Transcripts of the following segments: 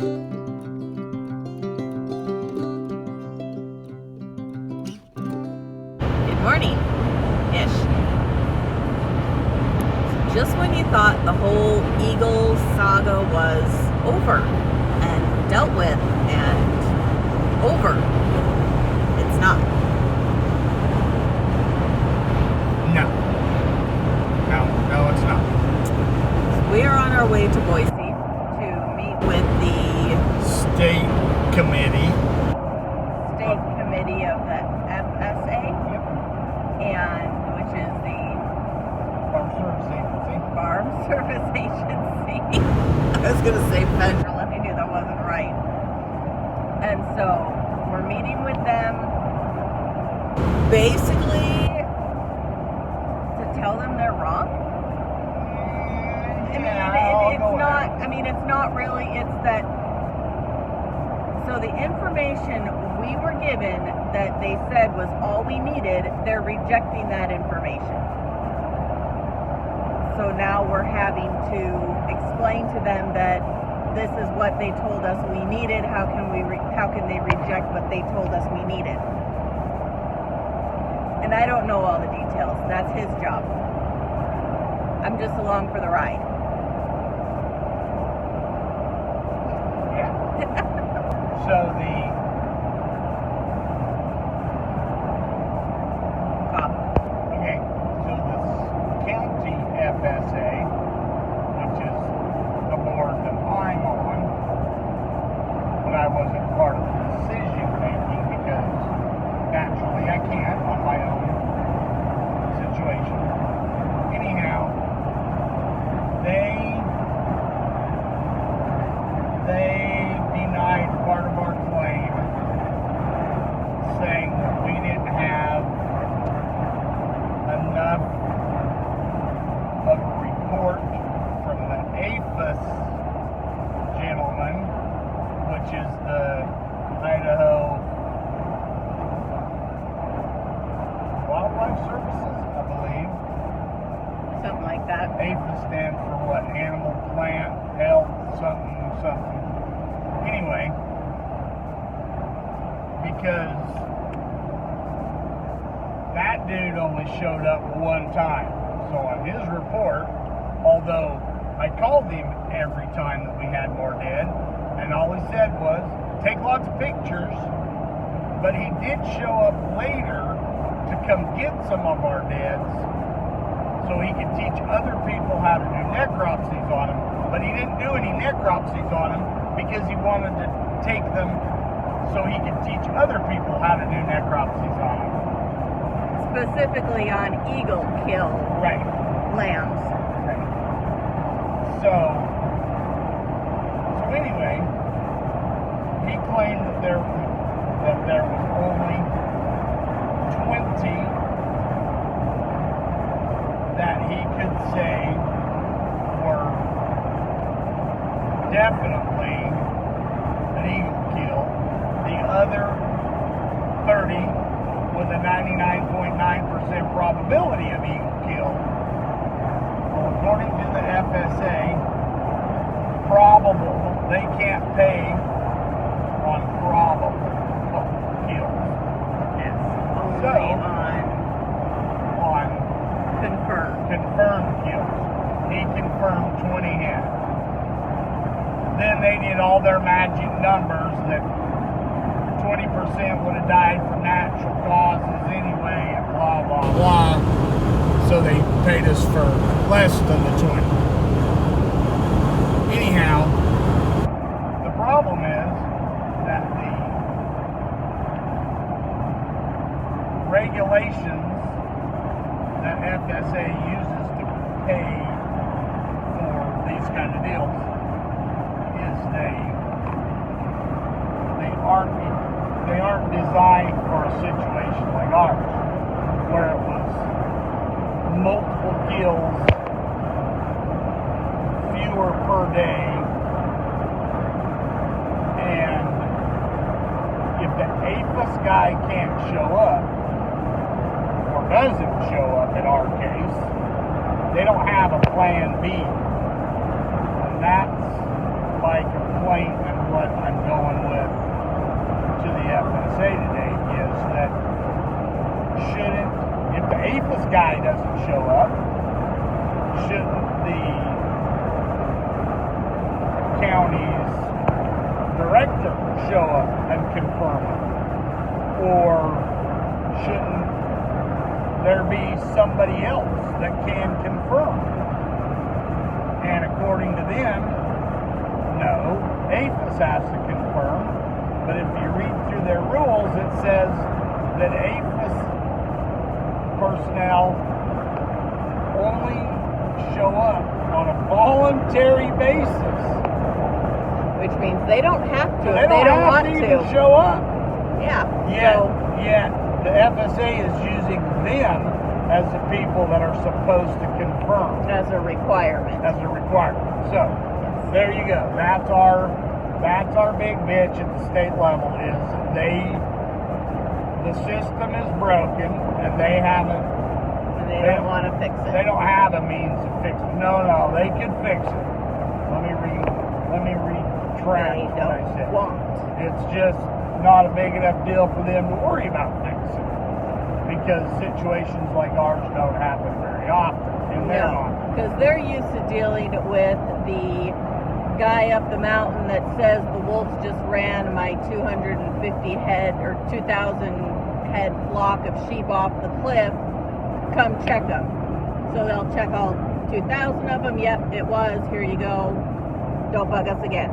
Good morning-ish. Just when you thought the whole eagle saga was over and dealt with and over, it's not. No, it's not. We are on our way to Boise to meet with the State committee of the FSA, Yep. and which is the Farm Service Farm Service Agency. Agency. I was going to say federal, and I knew that wasn't right. And so we're meeting with them basically to tell them they're wrong. It's not really, it's that, so the information we were given that they said was all we needed, they're rejecting that information. So now we're having to explain to them that this is what they told us we needed. How can they reject what they told us we needed? And I don't know all the details. That's his job. I'm just along for the ride. So the county FSA, which is the board that I'm on, but I wasn't part of the decision making because naturally I can't on my own situation. Anyhow, they denied part of our claim, saying that we didn't have enough of a report from the APHIS gentleman, which is the Idaho Wildlife Services, I believe. Something like that. APHIS stands for what? Animal, Plant, Health, something. Anyway, because that dude only showed up one time. So on his report, although I called him every time that we had more dead, and all he said was, take lots of pictures, but he did show up later to come get some of our deads so he could teach other people how to do necropsies on them. But he didn't do any necropsies on them because he wanted to take them so he could teach other people how to do necropsies on them. Specifically on eagle kill lambs. Right. So anyway, he claimed that there was only 20 that he could say were definitely an eagle kill. The other 30 with a 99.9% probability of eagle kill. Well, according to the FSA, probable, they can't pay on probable kills. Yes. Only on confirmed kills. He confirmed 20 hens. Then they did all their magic numbers that 20% would have died from natural causes anyway, and blah, blah, blah. So they paid us for less than the 20. Anyhow, the problem is that the regulations that FSA uses to pay for these kind of deals is they aren't designed for a situation like ours, where it was multiple kills, fewer per day, and if the APHIS guy can't show up, or doesn't show up in our case, they don't have a plan B. And that's my complaint and guy doesn't show up, shouldn't the county's director show up and confirm it? Or shouldn't there be somebody else that can confirm? And according to them, no, APHIS has to confirm. But if you read through their rules, it says that APHIS personnel only show up on a voluntary basis. Which means they don't have to So if they don't want to to. even show up. Yeah. Yet the FSA is using them as the people that are supposed to confirm. As a requirement. As a requirement. So there you go. That's our big bitch at the state level is the system is broken and they haven't. And they don't want to fix it. They don't have a means to fix it. No, they could fix it. Let me retract what I said. It's just not a big enough deal for them to worry about fixing, because situations like ours don't happen very often in their mind. Because they're used to dealing with the guy up the mountain that says the wolves just ran my 250 head or 2,000 head flock of sheep off the cliff. Come check them. So they'll check all 2,000 of them. Yep, it was. Here you go. Don't bug us again.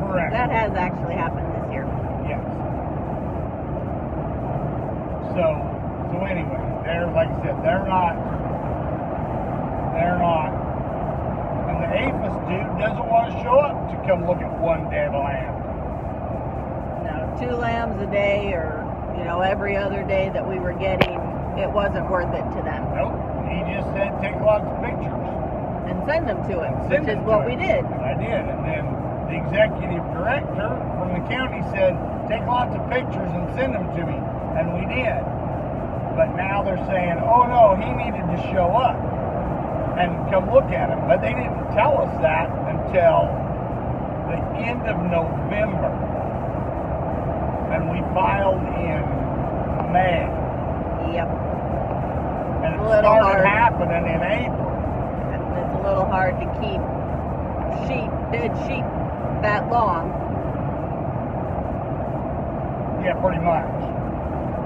Correct. That has actually happened this year. Yes. So anyway, they're, like I said, they're not, and the APHIS dude doesn't want to show up to come look at one dead lamb. No, 2 lambs a day or, every other day that we were getting, it wasn't worth it to them. Nope. He just said take lots of pictures. And send them to him, which is what we did. I did, and then the executive director from the county said, take lots of pictures and send them to me, and we did. But now they're saying, oh no, he needed to show up and come look at them. But they didn't tell us that until the end of November. And we filed in May. Yep. And it started happening in April. It's a little hard to keep dead sheep that long. Yeah, pretty much.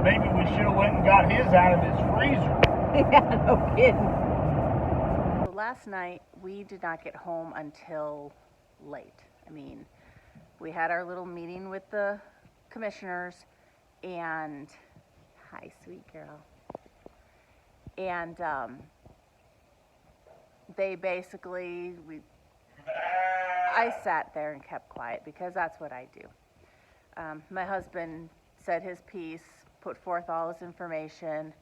Maybe we should have went and got his out of his freezer. Yeah, no kidding. So last night, we did not get home until late. I mean, we had our little meeting with the commissioners, and hi, sweet girl. And they basically, I sat there and kept quiet because that's what I do. My husband said his piece, put forth all his information,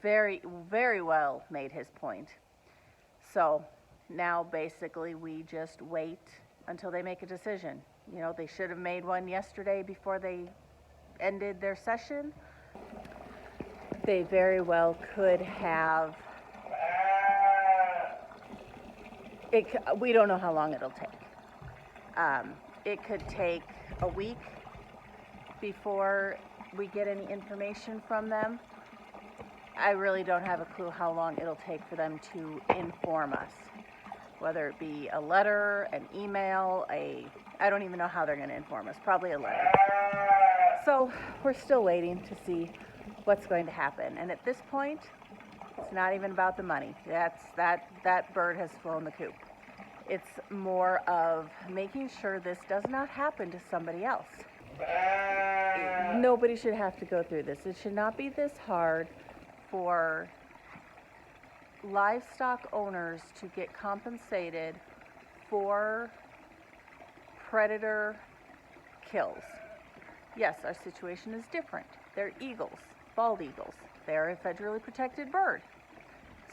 very, very well made his point. So now basically we just wait until they make a decision. They should have made one yesterday before they ended their session. They very well could have. We don't know how long it'll take. It could take a week before we get any information from them. I really don't have a clue how long it'll take for them to inform us, whether it be a letter, an email, I don't even know how they're going to inform us, probably a letter. So we're still waiting to see what's going to happen. And at this point, it's not even about the money. That bird has flown the coop. It's more of making sure this does not happen to somebody else. Nobody should have to go through this. It should not be this hard for livestock owners to get compensated for predator kills. Yes, our situation is different. They're eagles, bald eagles. They're a federally protected bird.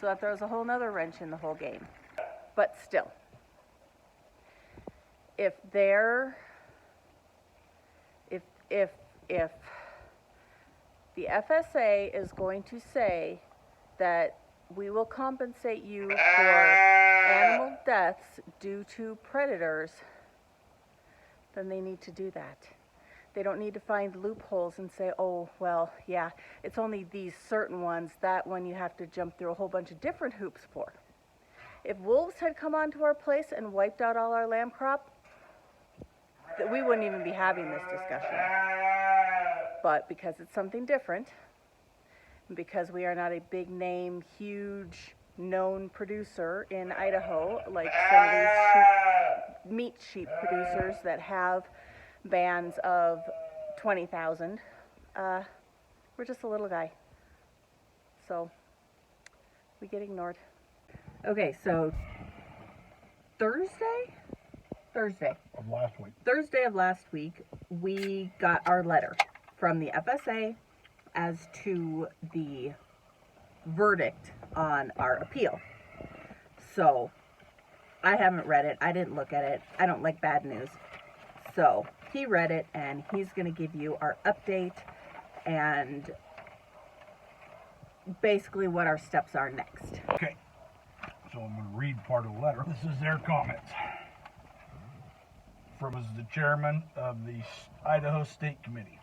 So that throws a whole nother wrench in the whole game. But still, if the FSA is going to say that we will compensate you for animal deaths due to predators, then they need to do that. They don't need to find loopholes and say, oh, well, yeah, it's only these certain ones. That one you have to jump through a whole bunch of different hoops for. If wolves had come onto our place and wiped out all our lamb crop, we wouldn't even be having this discussion. But because it's something different, and because we are not a big name, huge, known producer in Idaho, like some of these meat sheep producers that have bands of 20,000, we're just a little guy. So we get ignored. Okay, so Thursday of last week, we got our letter from the FSA as to the verdict on our appeal. So I haven't read it. I didn't look at it. I don't like bad news. So he read it, and he's going to give you our update and basically what our steps are next. Okay, so I'm going to read part of the letter. This is their comments. From the chairman of the Idaho State Committee.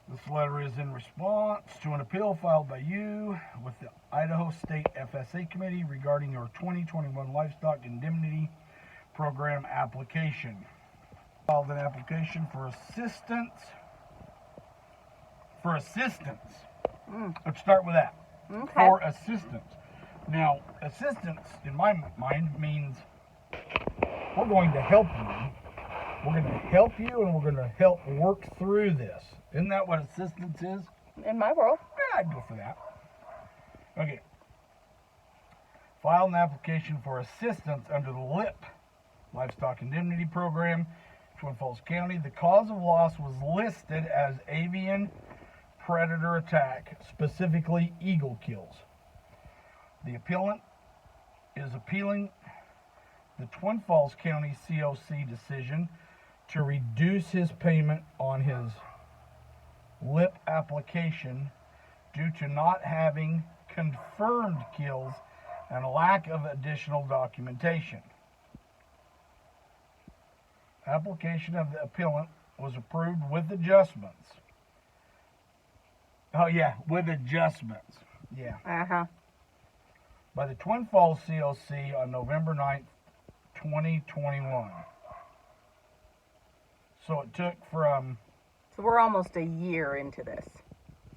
This letter is in response to an appeal filed by you with the Idaho State FSA Committee regarding your 2021 Livestock Indemnity Program application. Filed an application for assistance. Let's start with that. Okay. For assistance. Now, assistance, in my mind, means we're going to help you. We're going to help you, and we're going to help work through this. Isn't that what assistance is? In my world. Yeah, I'd go for that. Okay. File an application for assistance under the LIP, Livestock Indemnity Program, Twin Falls County. The cause of loss was listed as avian predator attack, specifically eagle kills. The appellant is appealing the Twin Falls County COC decision to reduce his payment on his LIP application due to not having confirmed kills and a lack of additional documentation. Application of the appellant was approved with adjustments. Oh yeah, with adjustments. Yeah. Uh-huh. By the Twin Falls COC on November 9th, 2021. So it took from... So we're almost a year into this.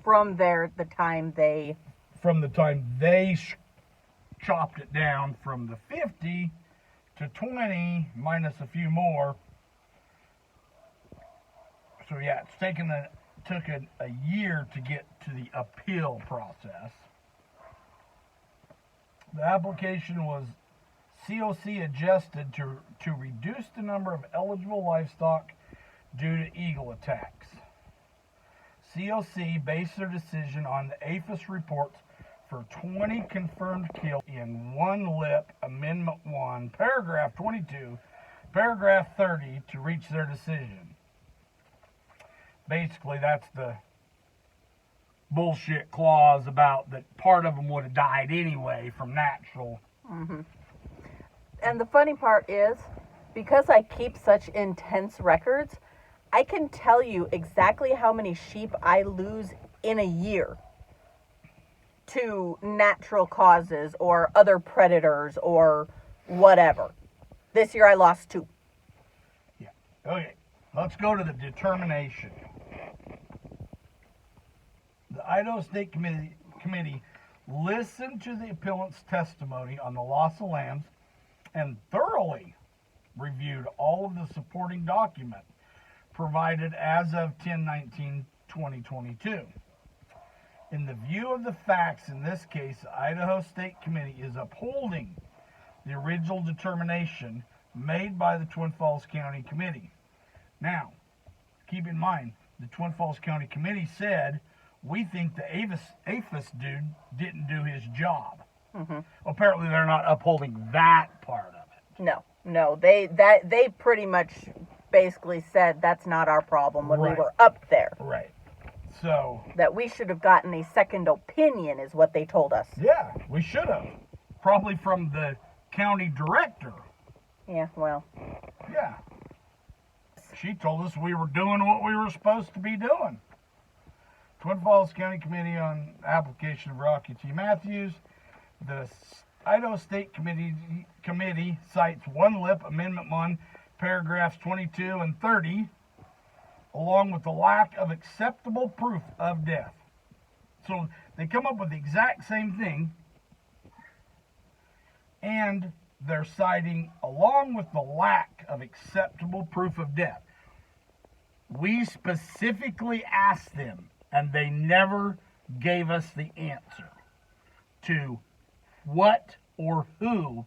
From the time they chopped it down from the 50 to 20 minus a few more. So yeah, it's took a year to get to the appeal process. The application was COC adjusted to reduce the number of eligible livestock due to eagle attacks. COC based their decision on the APHIS reports for 20 confirmed kills in one LIP, Amendment 1, Paragraph 22, Paragraph 30 to reach their decision. Basically, that's the bullshit clause about that part of them would have died anyway from natural. Mm-hmm. And the funny part is, because I keep such intense records, I can tell you exactly how many sheep I lose in a year to natural causes or other predators or whatever. This year I lost 2. Yeah. Okay. Let's go to the determination. The Idaho State Committee listened to the appellant's testimony on the loss of lambs and thoroughly reviewed all of the supporting documents provided as of 10/19/2022. In the view of the facts in this case, the Idaho State Committee is upholding the original determination made by the Twin Falls County Committee. Now, keep in mind, the Twin Falls County Committee said, we think the APHIS dude didn't do his job. Mm-hmm. Apparently they're not upholding that part of it. No, they pretty much basically said that's not our problem when we were up there. Right. So that we should have gotten a second opinion is what they told us. Yeah, we should have. Probably from the county director. Yeah, well. Yeah. she told us we were doing what we were supposed to be doing. Twin Falls County Committee on Application of Rocky T. Matthews. The Idaho State Committee cites One Lip Amendment 1, paragraphs 22 and 30, along with the lack of acceptable proof of death. So they come up with the exact same thing, and they're citing, along with the lack of acceptable proof of death. We specifically asked them, and they never gave us the answer to what or who,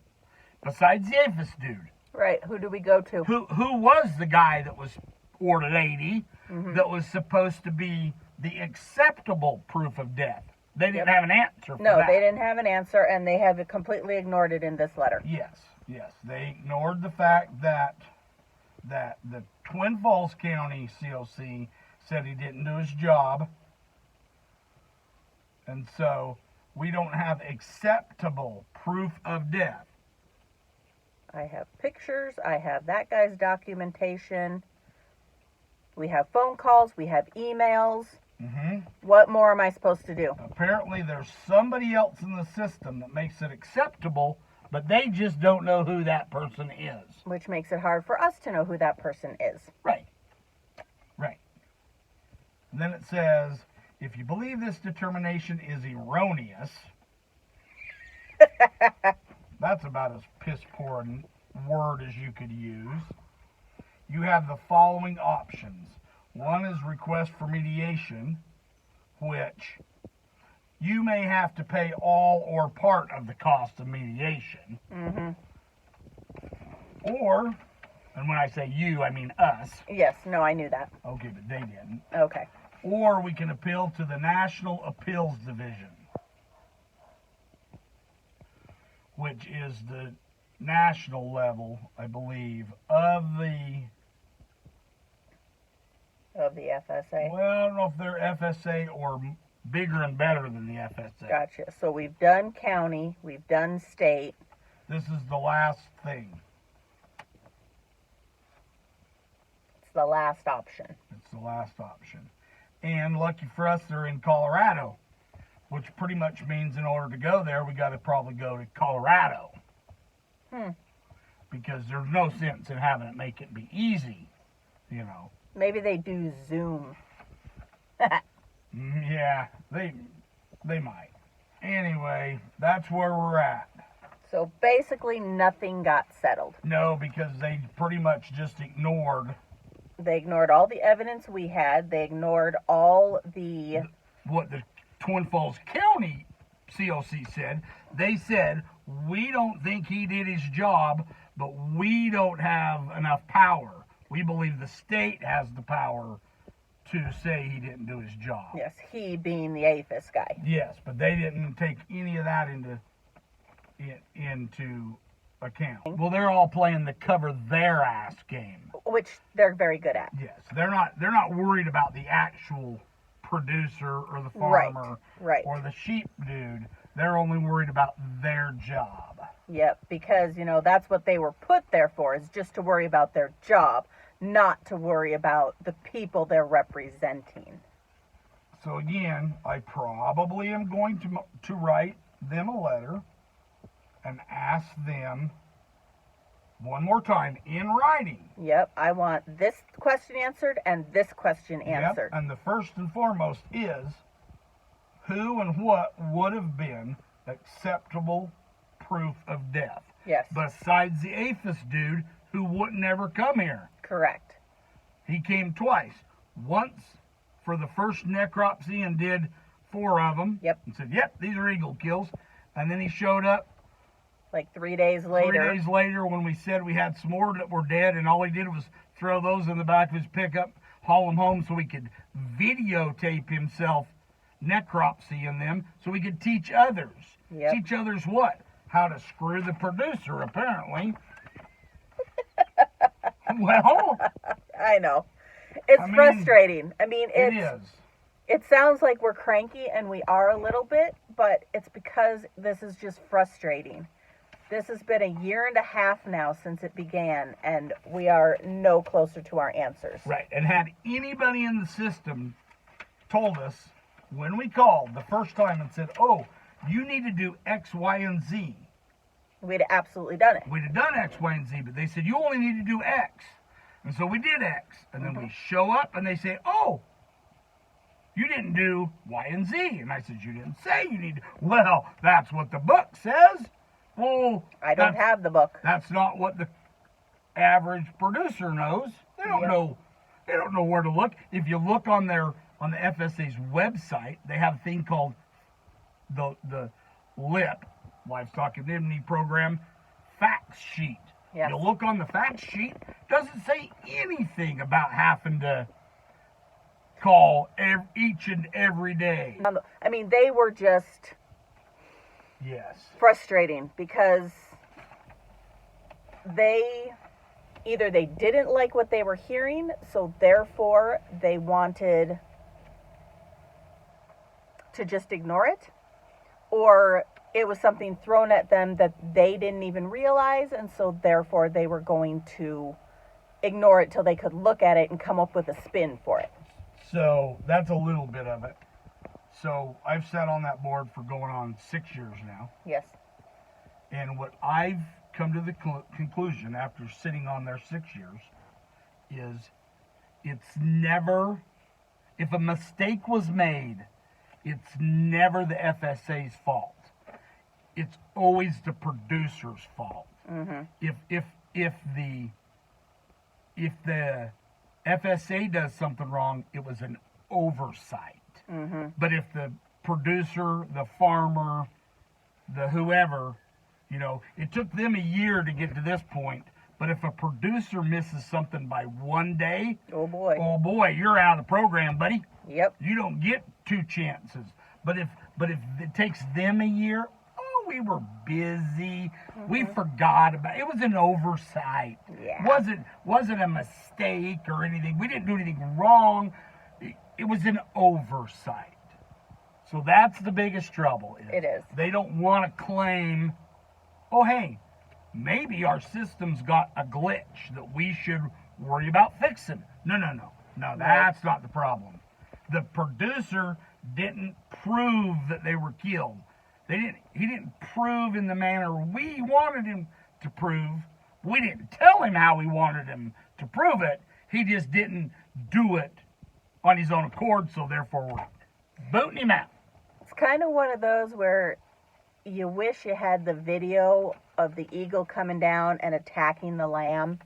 besides the APHIS dude. Right. Who do we go to? Who was the guy that was ordered 80, that was supposed to be the acceptable proof of death? They didn't have an answer for that. No, they didn't have an answer, and they have completely ignored it in this letter. Yes. They ignored the fact that the Twin Falls County COC said he didn't do his job. And so we don't have acceptable proof of death. I have pictures. I have that guy's documentation. We have phone calls. We have emails. What more am I supposed to do? Apparently there's somebody else in the system that makes it acceptable, but they just don't know who that person is. Which makes it hard for us to know who that person is. Right. And then it says, if you believe this determination is erroneous, that's about as piss poor a word as you could use. You have the following options. One is request for mediation, which you may have to pay all or part of the cost of mediation. Or, and when I say you, I mean us. Yes, no, I knew that. Okay, but they didn't. Okay. Or we can appeal to the National Appeals Division, which is the national level, I believe, of the FSA. Well, I don't know if they're FSA or bigger and better than the FSA. Gotcha. So we've done county, we've done state. This is the last thing. It's the last option. It's the last option. And lucky for us, they're in Colorado, which pretty much means in order to go there, we got to probably go to Colorado. Because there's no sense in having it make it be easy, you know. Maybe they do Zoom. Yeah, they might. Anyway, that's where we're at. So basically nothing got settled. No, because they pretty much just ignored. They ignored all the evidence we had. They ignored all the... What the Twin Falls County COC said. They said, we don't think he did his job, but we don't have enough power. We believe the state has the power to say he didn't do his job. Yes, he being the APHIS guy. Yes, but they didn't take any of that into account. Well, they're all playing the cover their ass game. Which they're very good at. Yes, they're not worried about the actual producer or the farmer or the sheep dude. They're only worried about their job. Yep, because, you know, that's what they were put there for, is just to worry about their job, not to worry about the people they're representing. So again, I probably am going to write them a letter and ask them one more time in writing. Yep, I want this question answered and this question answered. Yep, and the first and foremost is, who and what would have been acceptable proof of death? Yes. Besides the APHIS dude who wouldn't ever come here. Correct. He came twice. Once for the first necropsy and did 4 of them. Yep. And said, yep, these are eagle kills. And then he showed up like 3 days later. 3 days later when we said we had some more that were dead, and all he did was throw those in the back of his pickup, haul them home so he could videotape himself necropsy in them so we could teach others. Yep. Teach others what? How to screw the producer, apparently. Well, I know. It's frustrating. I mean, it is. It sounds like we're cranky, and we are a little bit, but it's because this is just frustrating. This has been a year and a half now since it began, and we are no closer to our answers. Right. And had anybody in the system told us when we called the first time and said, oh, you need to do X, Y, and Z, We'd have absolutely done it. we'd have done X, Y, and Z, but they said, you only need to do X. And so we did X. And then we show up and they say, oh, you didn't do Y and Z. And I said, you didn't say you need to. Well, that's what the book says. Well, I don't have the book. That's not what the average producer knows. They don't know. They don't know where to look. If you look on the FSA's website, they have a thing called the LIP, Livestock Indemnity Program, fact sheet. Yes. You look on the fact sheet, doesn't say anything about having to call each and every day. I mean, they were just frustrating because either they didn't like what they were hearing, so therefore they wanted to just ignore it, or it was something thrown at them that they didn't even realize, and so therefore they were going to ignore it till they could look at it and come up with a spin for it. So that's a little bit of it. So I've sat on that board for going on 6 years now. Yes. And what I've come to the conclusion after sitting on there 6 years is it's never, if a mistake was made, it's never the FSA's fault. It's always the producer's fault. If the FSA does something wrong, it was an oversight. But if the producer, the farmer, the whoever, it took them a year to get to this point. But if a producer misses something by 1 day, oh boy, you're out of the program, buddy. Yep. You don't get 2 chances. But if it takes them a year, we were busy. We forgot about it. It was an oversight. Yeah. Wasn't a mistake or anything. We didn't do anything wrong. It was an oversight. So that's the biggest trouble. It is. They don't want to claim, oh, hey, maybe our system's got a glitch that we should worry about fixing. No, that's not the problem. The producer didn't prove that they were killed. He didn't prove in the manner we wanted him to prove. We didn't tell him how we wanted him to prove it. He just didn't do it on his own accord, so therefore we're booting him out. It's kind of one of those where you wish you had the video of the eagle coming down and attacking the lamb.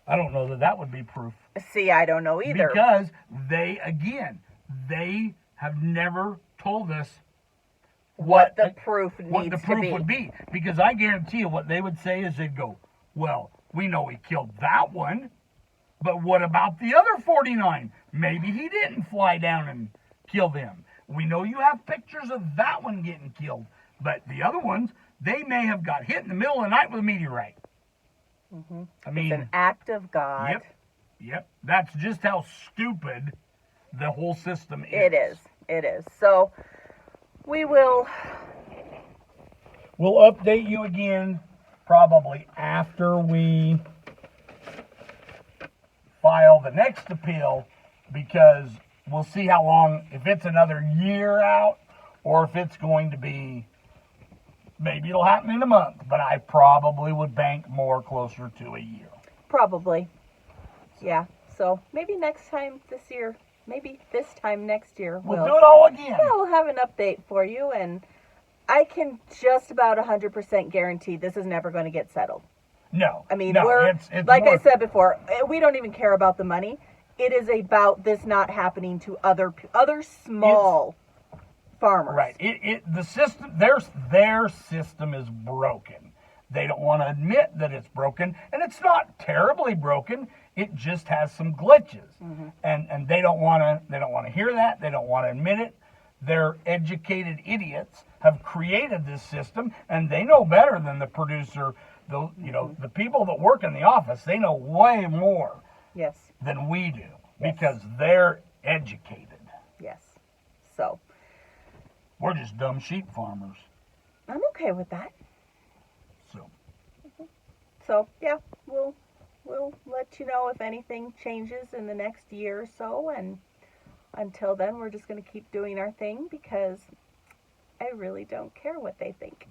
I don't know that would be proof. See, I don't know either. Because they have never told us what the proof needs to be. Would be. Because I guarantee you what they would say is they'd go, well, we know he killed that one, but what about the other 49? Maybe he didn't fly down and kill them. We know you have pictures of that one getting killed, but the other ones, they may have got hit in the middle of the night with a meteorite. I mean, it's an act of God. Yep. That's just how stupid the whole system is. It is. So we'll update you again probably after we file the next appeal, because we'll see how long, if it's another year out or if it's going to be, maybe it'll happen in a month, but I probably would bank more closer to a year. Probably. Yeah. So maybe next time this year, maybe this time next year, we'll do it all again. Yeah, we'll have an update for you, and I can just about 100% guarantee this is never going to get settled. No. I mean, it's like I said before, we don't even care about the money. It is about this not happening to other small farmers. Right. The system, their system is broken. They don't want to admit that it's broken, and it's not terribly broken. It just has some glitches, and they don't want to hear that. They don't want to admit it. Their educated idiots have created this system, and they know better than the producer. The people that work in the office, they know way more than we do because they're educated. Yes. So we're just dumb sheep farmers. I'm okay with that. So So yeah, we'll let you know if anything changes in the next year or so, and until then we're just going to keep doing our thing because I really don't care what they think.